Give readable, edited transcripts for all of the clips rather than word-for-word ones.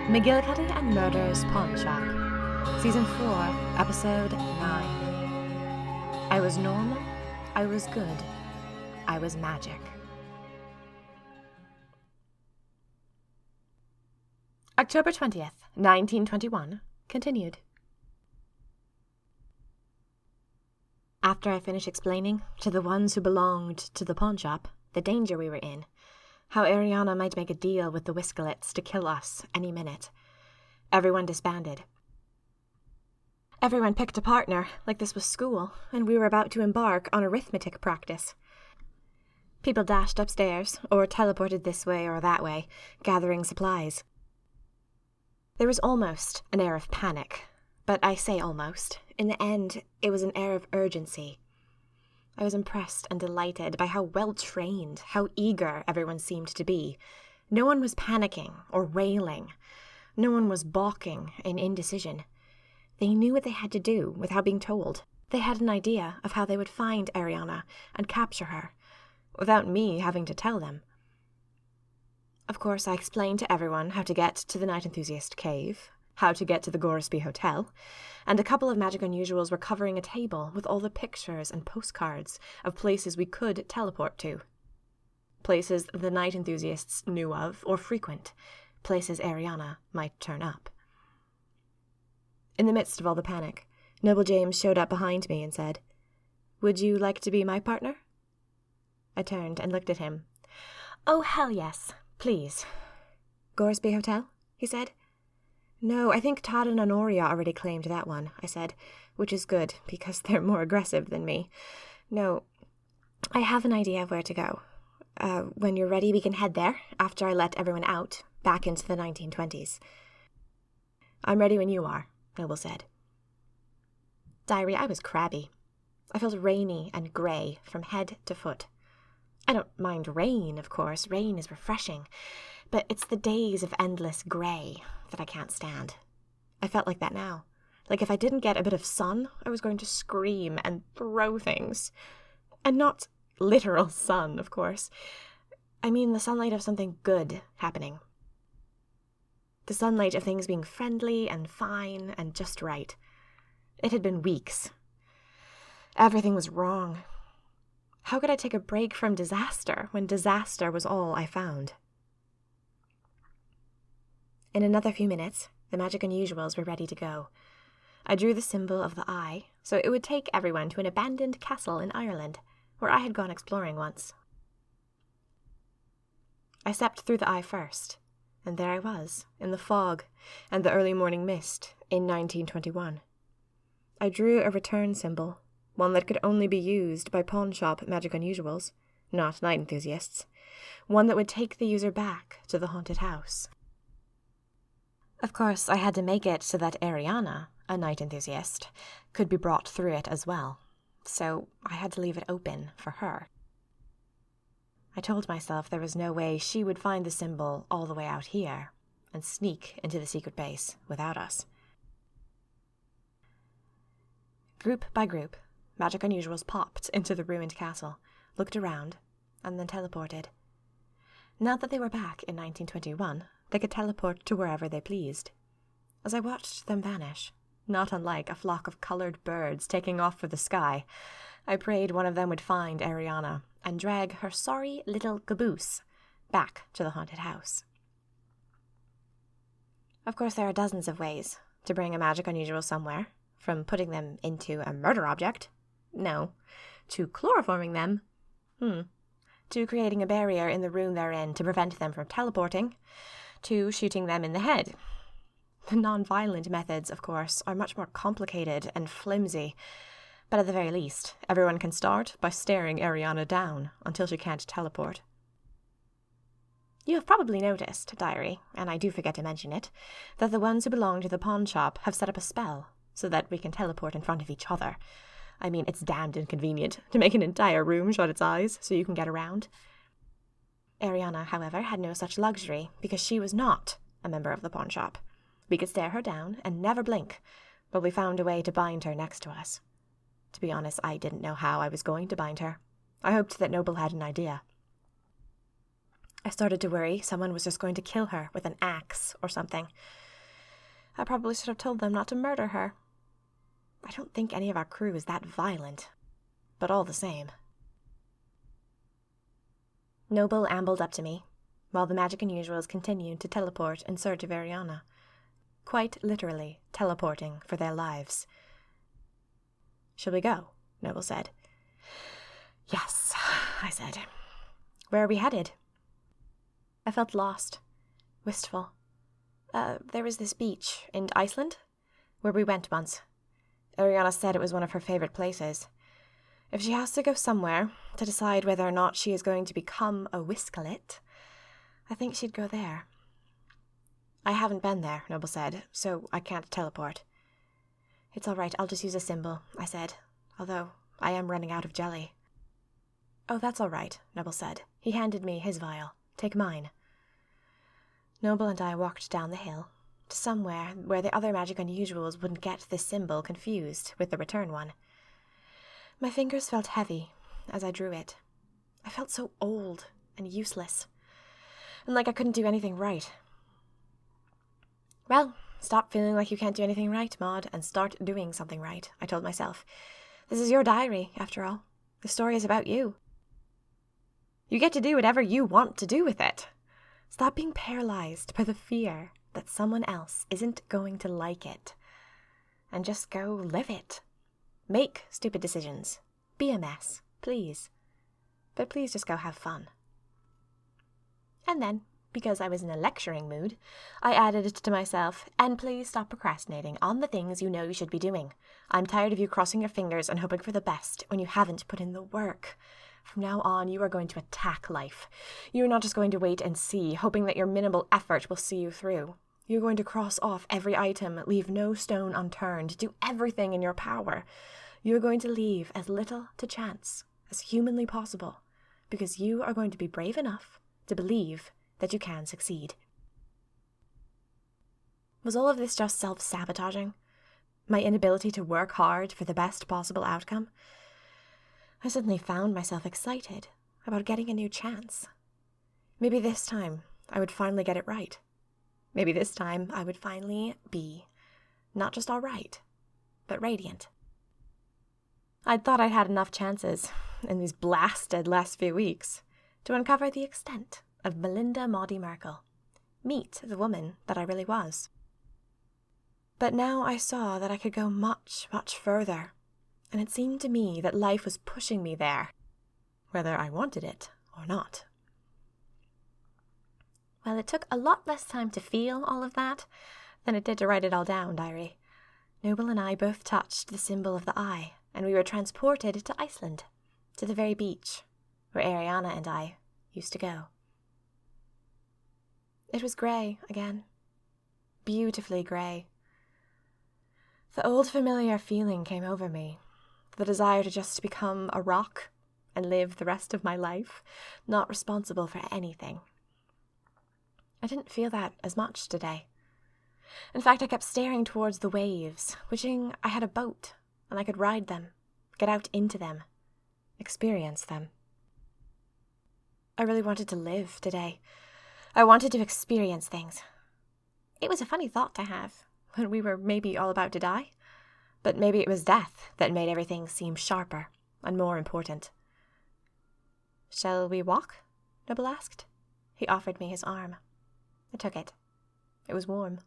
McGillicuddy and Murder's Pawn Shop, Season 4, Episode 9. I was normal, I was good, I was magic. October 20th, 1921, continued. After I finished explaining to the ones who belonged to the pawn shop the danger we were in, how Ariana might make a deal with the Whiskalets to kill us any minute, everyone disbanded. Everyone picked a partner, like this was school, and we were about to embark on arithmetic practice. People dashed upstairs, or teleported this way or that way, gathering supplies. There was almost an air of panic, but I say almost. In the end, it was an air of urgency. I was impressed and delighted by how well-trained, how eager everyone seemed to be. No one was panicking or wailing. No one was balking in indecision. They knew what they had to do without being told. They had an idea of how they would find Ariana and capture her, without me having to tell them. Of course, I explained to everyone how to get to the Night Enthusiast cave, how to get to the Goresby Hotel, and a couple of Magic Unusuals were covering a table with all the pictures and postcards of places we could teleport to. Places the Night Enthusiasts knew of or frequent, places Ariana might turn up. In the midst of all the panic, Noble James showed up behind me and said, "Would you like to be my partner?" I turned and looked at him. "Oh, hell yes, please." "Goresby Hotel?" he said. "No, I think Todd and Honoria already claimed that one," I said, which is good, because they're more aggressive than me. "No, I have an idea of where to go. When you're ready, we can head there, after I let everyone out, back into the 1920s. "I'm ready when you are," Noble said. Diary, I was crabby. I felt rainy and grey from head to foot. I don't mind rain, of course. Rain is refreshing. But it's the days of endless grey that I can't stand. I felt like that now. Like if I didn't get a bit of sun, I was going to scream and throw things. And not literal sun, of course. I mean the sunlight of something good happening. The sunlight of things being friendly and fine and just right. It had been weeks. Everything was wrong. How could I take a break from disaster when disaster was all I found? In another few minutes, the Magic Unusuals were ready to go. I drew the symbol of the eye, so it would take everyone to an abandoned castle in Ireland, where I had gone exploring once. I stepped through the eye first, and there I was, in the fog and the early morning mist, in 1921. I drew a return symbol, one that could only be used by pawn shop Magic Unusuals, not Night Enthusiasts, one that would take the user back to the haunted house. Of course, I had to make it so that Ariana, a Night Enthusiast, could be brought through it as well, so I had to leave it open for her. I told myself there was no way she would find the symbol all the way out here and sneak into the secret base without us. Group by group, Magic Unusuals popped into the ruined castle, looked around, and then teleported. Now that they were back in 1921, they could teleport to wherever they pleased. As I watched them vanish, not unlike a flock of coloured birds taking off for the sky, I prayed one of them would find Ariana and drag her sorry little caboose back to the haunted house. Of course, there are dozens of ways to bring a Magic Unusual somewhere, from putting them into a murder object, no, to chloroforming them, to creating a barrier in the room they're in to prevent them from teleporting, to shooting them in the head. The non-violent methods, of course, are much more complicated and flimsy, but at the very least, everyone can start by staring Ariana down until she can't teleport. You have probably noticed, Diary, and I do forget to mention it, that the ones who belong to the pawn shop have set up a spell so that we can teleport in front of each other. I mean, it's damned inconvenient to make an entire room shut its eyes so you can get around. Ariana, however, had no such luxury because she was not a member of the pawn shop. We could stare her down and never blink, but we found a way to bind her next to us. To be honest, I didn't know how I was going to bind her. I hoped that Noble had an idea. I started to worry someone was just going to kill her with an axe or something. I probably should have told them not to murder her. I don't think any of our crew is that violent, but all the same. Noble ambled up to me, while the magic unusuals continued to teleport in search of Ariana. Quite literally teleporting for their lives. "Shall we go?" Noble said. "Yes," I said. "Where are we headed?" I felt lost, wistful. There was this beach in Iceland, where we went once. Ariana said it was one of her favorite places. If she has to go somewhere to decide whether or not she is going to become a Whiskelit, I think she'd go there. "I haven't been there," Noble said, "so I can't teleport." "It's all right, I'll just use a symbol," I said, although I am running out of jelly. "Oh, that's all right," Noble said. He handed me his vial. "Take mine." Noble and I walked down the hill, to somewhere where the other magic unusuals wouldn't get this symbol confused with the return one. My fingers felt heavy as I drew it. I felt so old and useless, and like I couldn't do anything right. "Well, stop feeling like you can't do anything right, Maud, and start doing something right," I told myself. "This is your diary, after all. The story is about you. You get to do whatever you want to do with it. Stop being paralyzed by the fear that someone else isn't going to like it. And just go live it. Make stupid decisions. Be a mess, please. But please just go have fun." And then, because I was in a lecturing mood, I added to myself, "And please stop procrastinating on the things you know you should be doing. I'm tired of you crossing your fingers and hoping for the best when you haven't put in the work. From now on, you are going to attack life. You are not just going to wait and see, hoping that your minimal effort will see you through. You're going to cross off every item, leave no stone unturned, do everything in your power. You're going to leave as little to chance as humanly possible, because you are going to be brave enough to believe that you can succeed." Was all of this just self-sabotaging? My inability to work hard for the best possible outcome? I suddenly found myself excited about getting a new chance. Maybe this time I would finally get it right. Maybe this time I would finally be not just all right, but radiant. I'd thought I'd had enough chances in these blasted last few weeks to uncover the extent of Melinda Maudie Merkel, meet the woman that I really was. But now I saw that I could go much, much further, and it seemed to me that life was pushing me there, whether I wanted it or not. Well, it took a lot less time to feel all of that than it did to write it all down, diary. Noble and I both touched the symbol of the eye, and we were transported to Iceland, to the very beach where Ariana and I used to go. It was grey again, beautifully grey. The old familiar feeling came over me, the desire to just become a rock and live the rest of my life, not responsible for anything. I didn't feel that as much today. In fact, I kept staring towards the waves, wishing I had a boat and I could ride them, get out into them, experience them. I really wanted to live today. I wanted to experience things. It was a funny thought to have when we were maybe all about to die, but maybe it was death that made everything seem sharper and more important. "Shall we walk?" Noble asked. He offered me his arm. I took it. It was warm.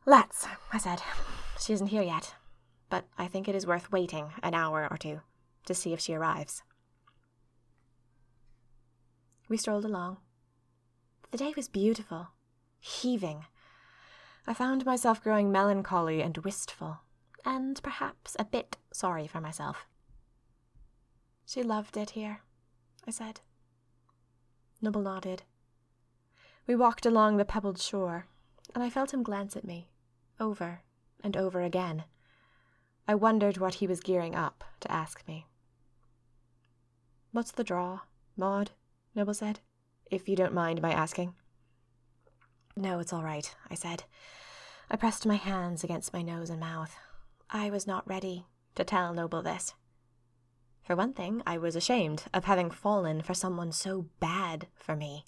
"Let's," I said. "She isn't here yet, but I think it is worth waiting an hour or two to see if she arrives." We strolled along. The day was beautiful, heaving. I found myself growing melancholy and wistful, and perhaps a bit sorry for myself. "She loved it here," I said. Noble nodded. We walked along the pebbled shore, and I felt him glance at me, over and over again. I wondered what he was gearing up to ask me. "What's the draw, Maud?" Noble said, "if you don't mind my asking." "No, it's all right," I said. I pressed my hands against my nose and mouth. I was not ready to tell Noble this. For one thing, I was ashamed of having fallen for someone so bad for me.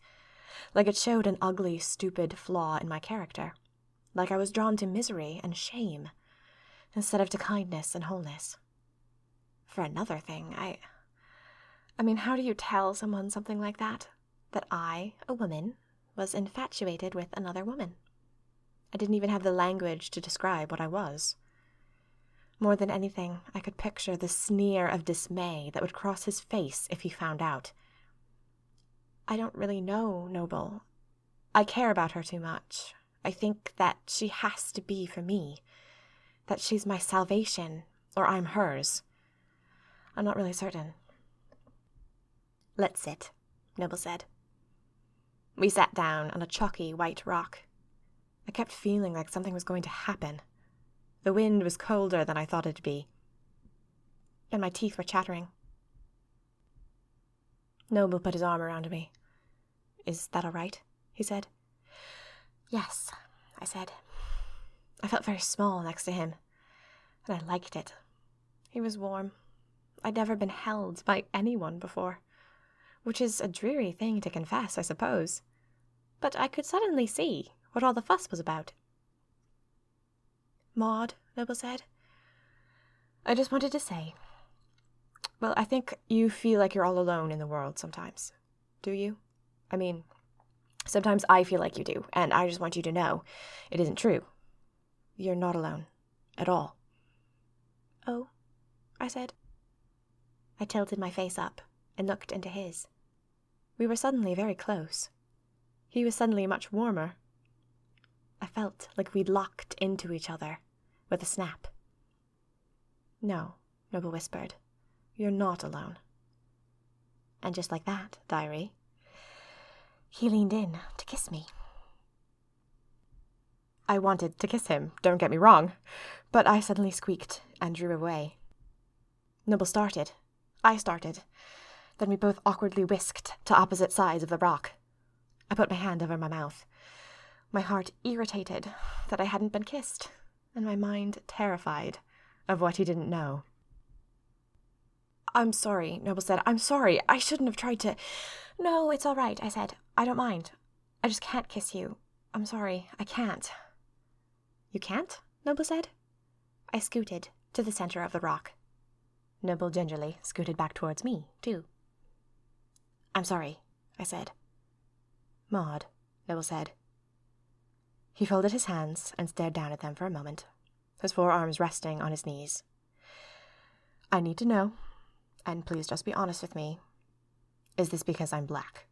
Like it showed an ugly, stupid flaw in my character. Like I was drawn to misery and shame, instead of to kindness and wholeness. For another thing, I mean, how do you tell someone something like that? That I, a woman, was infatuated with another woman? I didn't even have the language to describe what I was. More than anything, I could picture the sneer of dismay that would cross his face if he found out. I don't really know, Noble. I care about her too much. I think that she has to be for me. That she's my salvation, or I'm hers. I'm not really certain. Let's sit, Noble said. We sat down on a chalky white rock. I kept feeling like something was going to happen. The wind was colder than I thought it'd be, and my teeth were chattering. Noble put his arm around me. Is that all right? He said. Yes, I said. I felt very small next to him, and I liked it. He was warm. I'd never been held by anyone before, which is a dreary thing to confess, I suppose. But I could suddenly see what all the fuss was about. Maud, Noble said. I just wanted to say, well, I think you feel like you're all alone in the world sometimes. Do you? I mean, sometimes I feel like you do, and I just want you to know it isn't true. You're not alone. At all. Oh, I said. I tilted my face up and looked into his. We were suddenly very close. He was suddenly much warmer. I felt like we'd locked into each other with a snap. No, Noble whispered. You're not alone. And just like that, diary, he leaned in to kiss me. I wanted to kiss him, don't get me wrong, but I suddenly squeaked and drew away. Noble started. I started. Then we both awkwardly whisked to opposite sides of the rock. I put my hand over my mouth, my heart irritated that I hadn't been kissed, and my mind terrified of what he didn't know. I'm sorry, Noble said. I'm sorry. I shouldn't have tried to... No, it's all right, I said. I don't mind. I just can't kiss you. I'm sorry. I can't. You can't? Noble said. I scooted to the center of the rock. Noble gingerly scooted back towards me, too. I'm sorry, I said. Maud, Noble said. He folded his hands and stared down at them for a moment, his forearms resting on his knees. I need to know, and please just be honest with me. Is this because I'm black?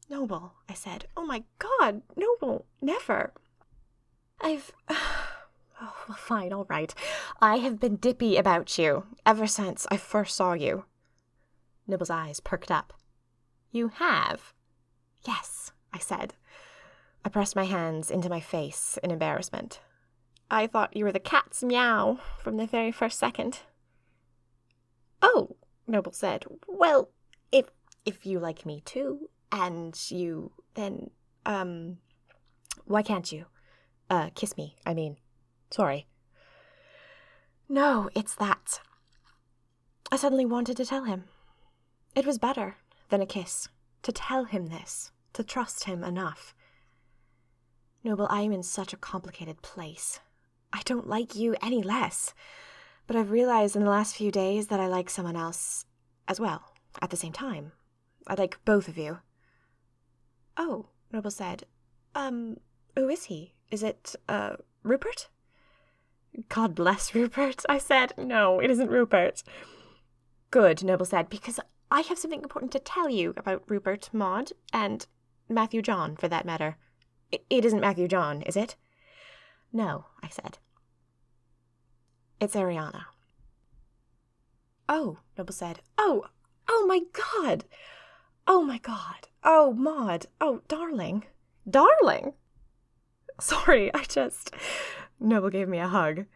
Noble, I said. Oh my God, Noble, never. Oh, well, fine, all right. I have been dippy about you ever since I first saw you. Noble's eyes perked up. You have? Yes, I said. I pressed my hands into my face in embarrassment. I thought you were the cat's meow from the very first second. Oh, Noble said. Well, if you like me too, and you, then, why can't you? Kiss me, I mean. Sorry. No, it's that. I suddenly wanted to tell him. It was better than a kiss, to tell him this, to trust him enough. Noble, I am in such a complicated place. I don't like you any less, but I've realized in the last few days that I like someone else as well, at the same time. I like both of you. Oh, Noble said. Who is he? Is it, Rupert? God bless Rupert, I said. No, it isn't Rupert. Good, Noble said, because I have something important to tell you about Rupert, Maud, and Matthew John, for that matter. It isn't Matthew John, is it? No, I said. It's Ariana. Oh, Noble said. Oh my God. Oh my God. Oh, Maud. Oh, darling. Darling? Sorry, Noble gave me a hug.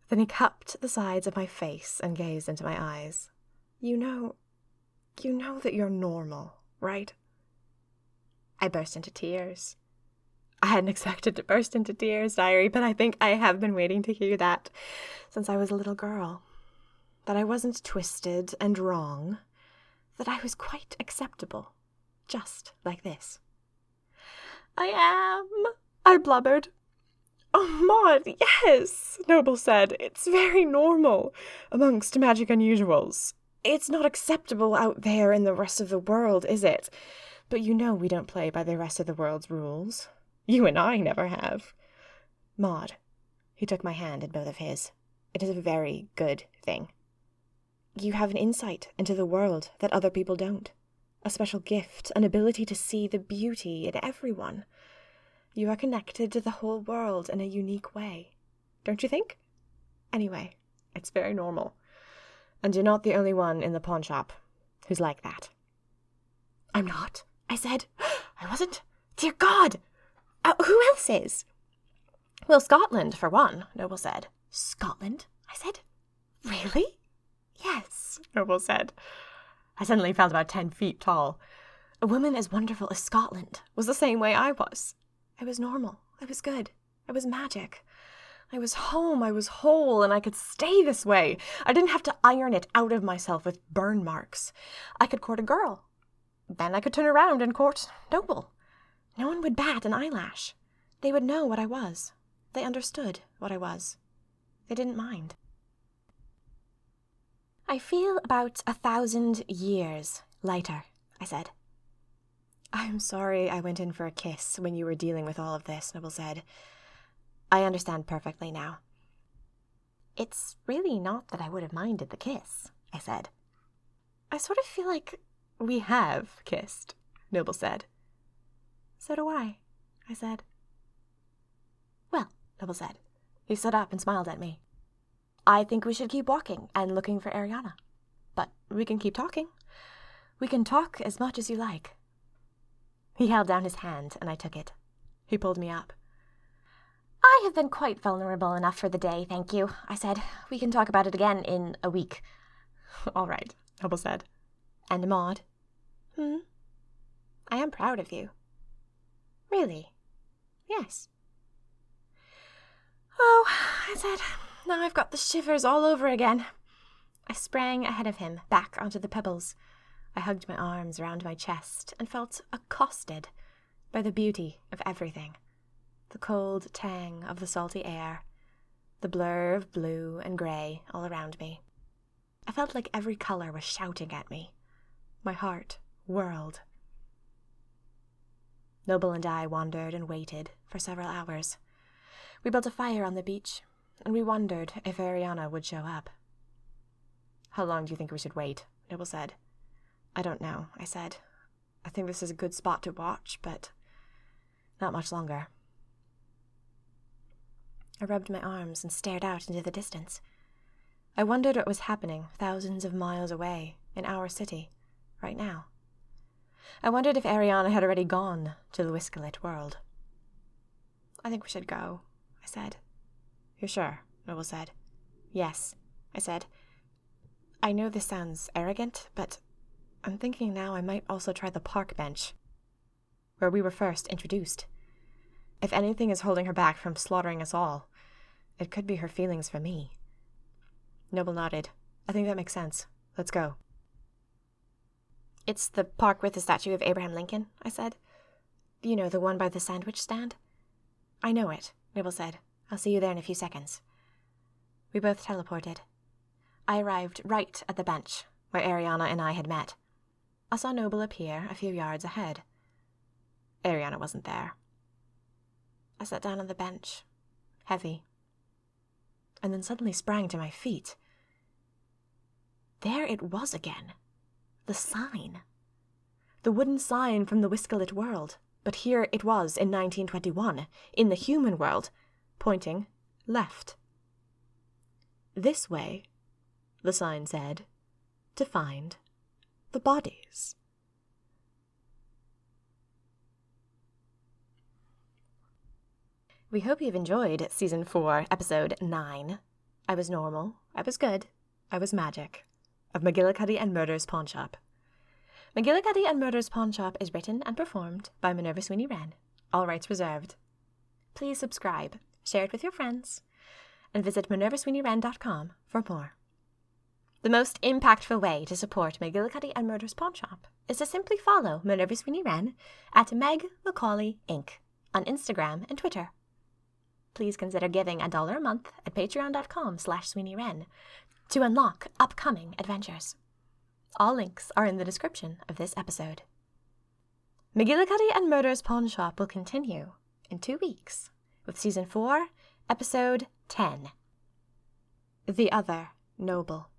Then he cupped the sides of my face and gazed into my eyes. You know that you're normal, right? I burst into tears. I hadn't expected to burst into tears, diary, but I think I have been waiting to hear that since I was a little girl. that I wasn't twisted and wrong, that I was quite acceptable, just like this. "I am," I blubbered. "Oh, Maud, yes," Noble said. "It's very normal amongst magic unusuals. It's not acceptable out there in the rest of the world, is it? But you know we don't play by the rest of the world's rules. You and I never have. Maud," he took my hand in both of his, "it is a very good thing. You have an insight into the world that other people don't. A special gift, an ability to see the beauty in everyone. You are connected to the whole world in a unique way. Don't you think? Anyway, it's very normal. And you're not the only one in the pawn shop who's like that." "I'm not," I said. "I wasn't. Dear God! Who else is?" "Well, Scotland, for one," Noble said. "Scotland?" I said. "Really?" "Yes," Noble said. I suddenly felt about 10 feet tall. A woman as wonderful as Scotland was the same way I was. I was normal. I was good. I was magic. I was home. I was whole, and I could stay this way. I didn't have to iron it out of myself with burn marks. I could court a girl. Then I could turn around and court Noble. No one would bat an eyelash. They would know what I was. They understood what I was. They didn't mind. "I feel about 1,000 years lighter," I said. "I'm sorry I went in for a kiss when you were dealing with all of this," Noble said. "I understand perfectly now." "It's really not that I would have minded the kiss," I said. "I sort of feel like we have kissed," Noble said. "So do I said. "Well," Noble said. He stood up and smiled at me. "I think we should keep walking and looking for Ariana. But we can keep talking. We can talk as much as you like." He held down his hand, and I took it. He pulled me up. "I have been quite vulnerable enough for the day, thank you," I said. "We can talk about it again in a week." "All right," Noble said. "And Maud?" "I am proud of you." "Really?" "Yes." "Oh," I said, "now I've got the shivers all over again." I sprang ahead of him, back onto the pebbles. I hugged my arms around my chest and felt accosted by the beauty of everything. The cold tang of the salty air, the blur of blue and grey all around me. I felt like every colour was shouting at me. My heart whirled. Noble and I wandered and waited for several hours. We built a fire on the beach, and we wondered if Ariana would show up. "How long do you think we should wait?" Noble said. "I don't know," I said. "I think this is a good spot to watch, but not much longer." I rubbed my arms and stared out into the distance. I wondered what was happening thousands of miles away in our city, right now. I wondered if Ariana had already gone to the Whiskalit world. "I think we should go," I said. "You're sure?" Noble said. "Yes," I said. "I know this sounds arrogant, but I'm thinking now I might also try the park bench, where we were first introduced. If anything is holding her back from slaughtering us all, it could be her feelings for me." Noble nodded. "I think that makes sense. Let's go." "It's the park with the statue of Abraham Lincoln," I said. "You know, the one by the sandwich stand?" "I know it," Noble said. "I'll see you there in a few seconds." We both teleported. I arrived right at the bench where Ariana and I had met. I saw Noble appear a few yards ahead. Ariana wasn't there. I sat down on the bench, heavy, and then suddenly sprang to my feet. There it was again. The sign. The wooden sign from the Whiskalit world. But here it was in 1921, in the human world, pointing left. "This way," the sign said, "to find the bodies." We hope you've enjoyed Season 4, Episode 9. I was normal, I was good, I was magic, of McGillicuddy and Murder's Pawn Shop. McGillicuddy and Murder's Pawn Shop is written and performed by Minerva Sweeney Wren. All rights reserved. Please subscribe, share it with your friends, and visit minervasweeneywren.com for more. The most impactful way to support McGillicuddy and Murder's Pawn Shop is to simply follow Minerva Sweeney Wren at Meg Macaulay Inc. on Instagram and Twitter. Please consider giving $1 a month at patreon.com/SweeneyWren to unlock upcoming adventures. All links are in the description of this episode. McGillicuddy and Murder's Pawn Shop will continue in 2 weeks with Season 4, Episode 10. The Other Noble.